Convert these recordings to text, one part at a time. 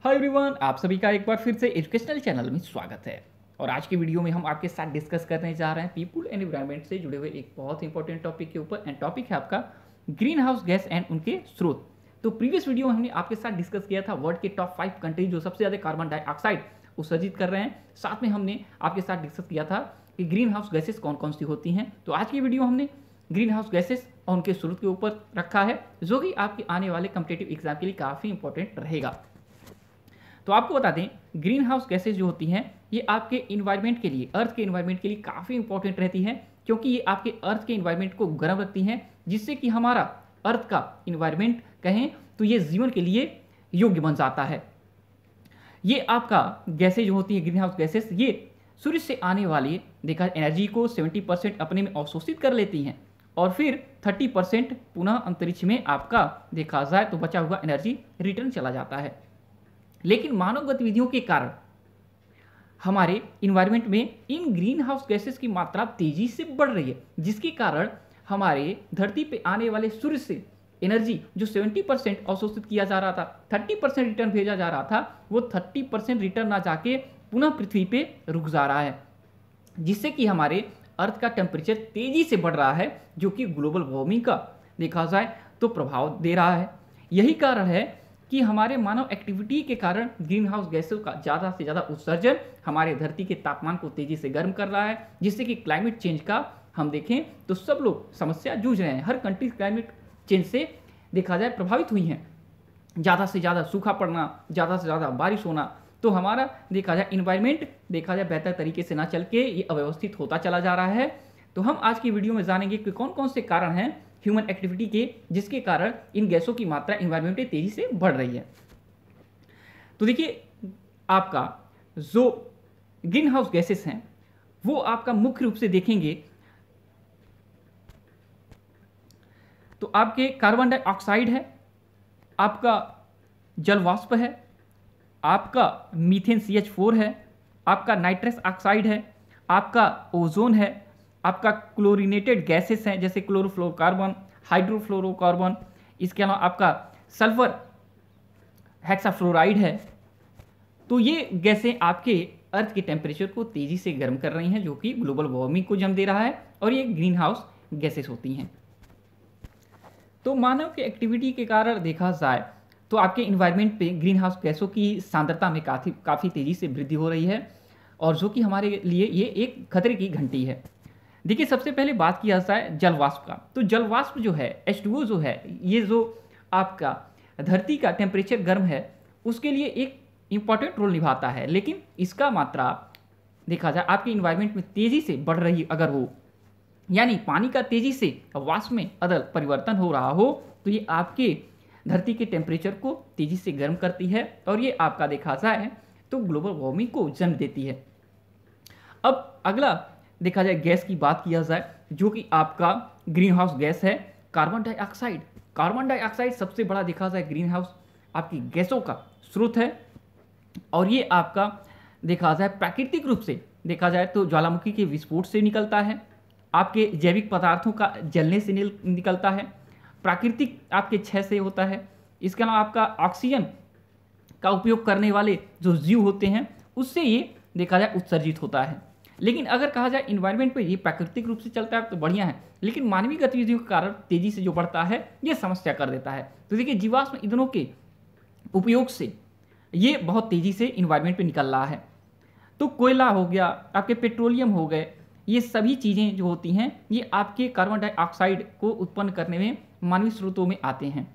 Hi everyone, आप सभी का एक बार फिर से एजुकेशनल चैनल में स्वागत है। और आज की वीडियो में हम आपके साथ डिस्कस करने जा रहे हैं पीपुल एंड एनवायरनमेंट से जुड़े हुए एक बहुत इंपॉर्टेंट टॉपिक के ऊपर। एंड टॉपिक है आपका ग्रीन हाउस गैस एंड उनके स्रोत। तो प्रीवियस वीडियो में हमने आपके साथ डिस्कस किया था वर्ल्ड के टॉप 5 कंट्री जो सबसे ज़्यादा कार्बन डाइऑक्साइड उत्सर्जित कर रहे हैं। साथ में हमने आपके साथ डिस्कस किया था कि ग्रीन हाउस गैसेस कौन कौन सी होती हैं। तो आज की वीडियो हमने ग्रीन हाउस गैसेस और उनके स्रोत के ऊपर रखा है, जो कि आपके आने वाले कॉम्पिटिटिव एग्जाम के लिए काफ़ी इंपॉर्टेंट रहेगा। तो आपको बता दें, ग्रीन हाउस गैसेज जो होती हैं ये आपके इन्वायरमेंट के लिए, अर्थ के इन्वायरमेंट के लिए काफ़ी इंपॉर्टेंट रहती हैं, क्योंकि ये आपके अर्थ के इन्वायरमेंट को गर्म रखती हैं, जिससे कि हमारा अर्थ का इन्वायरमेंट कहें तो ये जीवन के लिए योग्य बन जाता है। ये आपका गैसेज जो होती है ग्रीन हाउस गैसेज, ये सूर्य से आने वाली देखा एनर्जी को 70% अपने में अवशोषित कर लेती हैं और फिर 30% पुनः अंतरिक्ष में आपका देखा जाए तो बचा हुआ एनर्जी रिटर्न चला जाता है। लेकिन मानव गतिविधियों के कारण हमारे इन्वायरमेंट में इन ग्रीन हाउस गैसेस की मात्रा तेजी से बढ़ रही है, जिसके कारण हमारे धरती पे आने वाले सूर्य से एनर्जी जो 70% अवशोषित किया जा रहा था, 30% रिटर्न भेजा जा रहा था, वो 30% रिटर्न ना जाके पुनः पृथ्वी पे रुक जा रहा है, जिससे कि हमारे अर्थ का टेम्परेचर तेजी से बढ़ रहा है, जो कि ग्लोबल वार्मिंग का देखा जाए तो प्रभाव दे रहा है। यही कारण है कि हमारे मानव एक्टिविटी के कारण ग्रीन हाउस गैसों का ज़्यादा से ज़्यादा उत्सर्जन हमारे धरती के तापमान को तेज़ी से गर्म कर रहा है, जिससे कि क्लाइमेट चेंज का हम देखें तो सब लोग समस्या जूझ रहे हैं। हर कंट्री क्लाइमेट चेंज से देखा जाए प्रभावित हुई हैं। ज़्यादा से ज़्यादा सूखा पड़ना, ज़्यादा से ज़्यादा बारिश होना, तो हमारा देखा जाए इन्वायरमेंट देखा जाए बेहतर तरीके से ना चल के ये अव्यवस्थित होता चला जा रहा है। तो हम आज की वीडियो में जानेंगे कि कौन कौन से कारण हैं ह्यूमन एक्टिविटी के, जिसके कारण इन गैसों की मात्रा इन्वायरमेंट में तेजी से बढ़ रही है। तो देखिए, आपका जो ग्रीन हाउस गैसेस हैं वो आपका मुख्य रूप से देखेंगे तो आपके कार्बन डाइऑक्साइड है, आपका जल वाष्प है, आपका मीथेन CH4 है, आपका नाइट्रस ऑक्साइड है, आपका ओजोन है, आपका क्लोरीनेटेड गैसेस हैं जैसे क्लोरोफ्लोरोकार्बन, हाइड्रोफ्लोरोकार्बन, इसके अलावा आपका सल्फर हेक्साफ्लोराइड है। तो ये गैसें आपके अर्थ के टेम्परेचर को तेज़ी से गर्म कर रही हैं, जो कि ग्लोबल वार्मिंग को जन्म दे रहा है, और ये ग्रीन हाउस गैसेस होती हैं। तो मानव की एक्टिविटी के कारण देखा जाए तो आपके इन्वायरमेंट पे ग्रीन हाउस गैसों की सांद्रता में काफ़ी तेज़ी से वृद्धि हो रही है, और जो कि हमारे लिए ये एक खतरे की घंटी है। देखिए, सबसे पहले बात किया जाए जल वाष्प का, तो जल वाष्प जो है H2O जो है, ये जो आपका धरती का टेम्परेचर गर्म है उसके लिए एक इम्पॉर्टेंट रोल निभाता है। लेकिन इसका मात्रा देखा जाए आपके इन्वायरमेंट में तेज़ी से बढ़ रही अगर हो, यानी पानी का तेज़ी से वाष्प में अदल परिवर्तन हो रहा हो, तो ये आपके धरती के टेम्परेचर को तेज़ी से गर्म करती है, और ये आपका देखा जाए तो ग्लोबल वार्मिंग को जन्म देती है। अब अगला देखा जाए गैस की बात किया जाए, जो कि आपका ग्रीन हाउस गैस है कार्बन डाइऑक्साइड। कार्बन डाइऑक्साइड सबसे बड़ा देखा जाए ग्रीन हाउस आपकी गैसों का स्रोत है, और ये आपका देखा जाए प्राकृतिक रूप से देखा जाए तो ज्वालामुखी के विस्फोट से निकलता है, आपके जैविक पदार्थों का जलने से निकलता है, प्राकृतिक आपके क्षय से होता है। इसके अलावा आपका ऑक्सीजन का उपयोग करने वाले जो जीव होते हैं उससे ये देखा जाए उत्सर्जित होता है। लेकिन अगर कहा जाए इन्वायरमेंट पे ये प्राकृतिक रूप से चलता है तो बढ़िया है, लेकिन मानवीय गतिविधियों के कारण तेजी से जो बढ़ता है ये समस्या कर देता है। तो देखिए, जीवाश्म ईंधनों के उपयोग से ये बहुत तेजी से इन्वायरमेंट पे निकल रहा है। तो कोयला हो गया, आपके पेट्रोलियम हो गए, ये सभी चीज़ें जो होती हैं ये आपके कार्बन डाइऑक्साइड को उत्पन्न करने में मानवीय स्रोतों में आते हैं।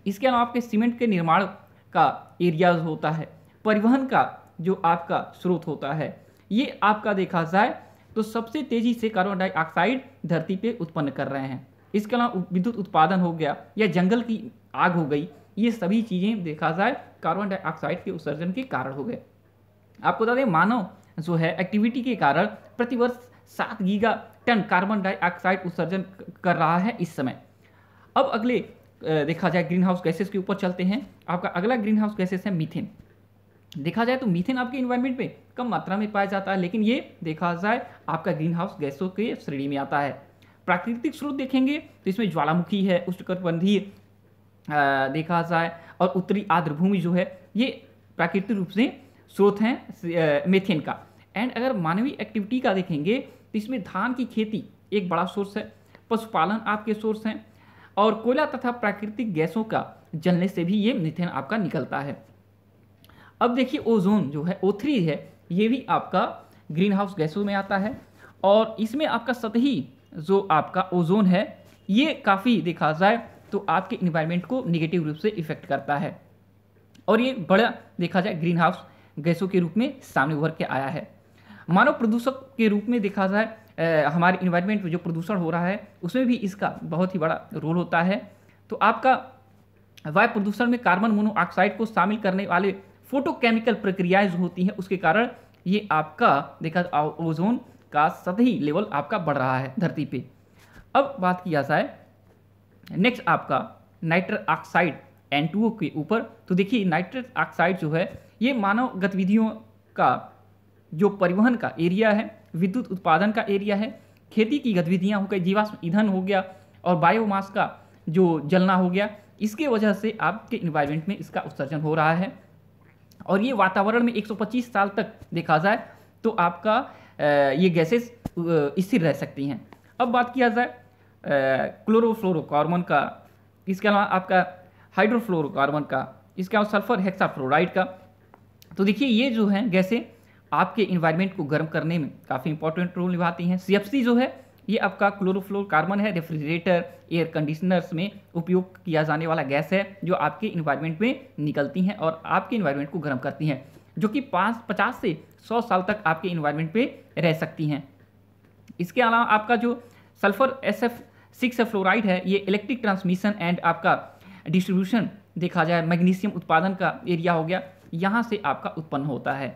इसके अलावा आपके सीमेंट के निर्माण का एरियाज होता है, परिवहन का जो आपका स्रोत होता है, ये आपका देखा जाए तो सबसे तेजी से कार्बन डाइऑक्साइड धरती पे उत्पन्न कर रहे हैं। इसके अलावा विद्युत उत्पादन हो गया या जंगल की आग हो गई, ये सभी चीज़ें देखा जाए कार्बन डाइऑक्साइड के उत्सर्जन के कारण हो गए। आपको बता दें, मानव जो है एक्टिविटी के कारण प्रतिवर्ष 7 गीगा टन कार्बन डाइऑक्साइड उत्सर्जन कर रहा है इस समय। अब अगले देखा जाए ग्रीन हाउस गैसेस के ऊपर चलते हैं। आपका अगला ग्रीन हाउस गैसेस है मीथेन। देखा जाए तो मीथेन आपके इन्वायरमेंट में कम मात्रा में पाया जाता है, लेकिन ये देखा जाए आपका ग्रीन हाउस गैसों के श्रेणी में आता है। प्राकृतिक स्रोत देखेंगे तो इसमें ज्वालामुखी है, उष्णकटिबंधीय देखा जाए और उत्तरी आर्द्र भूमि जो है ये प्राकृतिक रूप से स्रोत हैं मीथेन का। एंड अगर मानवीय एक्टिविटी का देखेंगे तो इसमें धान की खेती एक बड़ा सोर्स है, पशुपालन आपके सोर्स हैं, और कोयला तथा प्राकृतिक गैसों का जलने से भी ये मीथेन आपका निकलता है। अब देखिए ओजोन जो है O3 है, ये भी आपका ग्रीन हाउस गैसों में आता है, और इसमें आपका सतही जो आपका ओजोन है ये काफ़ी देखा जाए तो आपके इन्वायरमेंट को निगेटिव रूप से इफेक्ट करता है, और ये बड़ा देखा जाए ग्रीन हाउस गैसों के रूप में सामने उभर के आया है। मानव प्रदूषक के रूप में देखा जाए हमारे इन्वायरमेंट में जो प्रदूषण हो रहा है उसमें भी इसका बहुत ही बड़ा रोल होता है। तो आपका वायु प्रदूषण में कार्बन मोनोऑक्साइड को शामिल करने वाले फोटोकेमिकल प्रक्रियाएं जो होती हैं उसके कारण ये आपका देखा ओजोन का सतही लेवल आपका बढ़ रहा है धरती पे। अब बात किया जाए नेक्स्ट आपका नाइट्रस ऑक्साइड N2O के ऊपर, तो देखिए नाइट्रस ऑक्साइड जो है ये मानव गतिविधियों का जो परिवहन का एरिया है, विद्युत उत्पादन का एरिया है, खेती की गतिविधियां हो गई, जीवाश्म ईंधन हो गया, और बायोमास का जो जलना हो गया, इसके वजह से आपके इन्वायरमेंट में इसका उत्सर्जन हो रहा है, और ये वातावरण में 125 साल तक देखा जाए तो आपका ये गैसेस स्थिर रह सकती हैं। अब बात किया जाए क्लोरोफ्लोरोकार्बन का, इसके अलावा आपका हाइड्रोफ्लोरोकार्बन का, इसके अलावा सल्फर हेक्साफ्लोराइड का। तो देखिए ये जो है गैसें आपके इन्वायरमेंट को गर्म करने में काफ़ी इंपॉर्टेंट रोल निभाती हैं। CFC जो है ये आपका क्लोरोफ्लोरोकार्बन है, रेफ्रिजरेटर, एयर कंडीशनर्स में उपयोग किया जाने वाला गैस है जो आपके इन्वायरमेंट में निकलती हैं और आपके इन्वायरमेंट को गर्म करती हैं, जो कि 50 से 100 साल तक आपके इन्वायरमेंट पे रह सकती हैं। इसके अलावा आपका जो सल्फर SF6 फ्लोराइड है ये इलेक्ट्रिक ट्रांसमिशन एंड आपका डिस्ट्रीब्यूशन देखा जाए मैग्नीशियम उत्पादन का एरिया हो गया, यहाँ से आपका उत्पन्न होता है।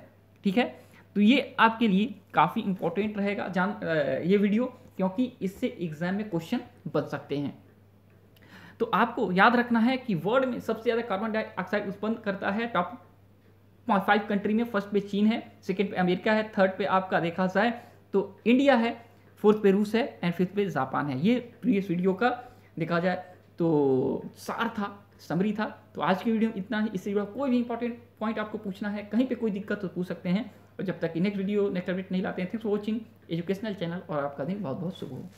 ठीक है, तो ये आपके लिए काफ़ी इंपॉर्टेंट रहेगा ये वीडियो, क्योंकि इससे एग्जाम में क्वेश्चन बन सकते हैं। तो आपको याद रखना है कि वर्ल्ड में सबसे ज़्यादा कार्बन डाइऑक्साइड उत्पन्न करता है टॉप 5 कंट्री में। फर्स्ट पे चीन है, सेकंड पे अमेरिका है, थर्ड पे आपका देखा जाए तो इंडिया है, फोर्थ पे रूस है एंड फिफ्थ पे जापान है। ये प्रीवियस वीडियो का देखा जाए तो सार था, समरी था। तो आज की वीडियो इतना ही। इससे जुड़ा कोई भी इंपॉर्टेंट पॉइंट आपको पूछना है, कहीं पे कोई दिक्कत तो पूछ सकते हैं। और जब तक कि नेक्स्ट वीडियो नेक्स्ट अपडेट नहीं लाते हैं, thanks for watching educational channel, और आपका दिन बहुत बहुत शुभ हो।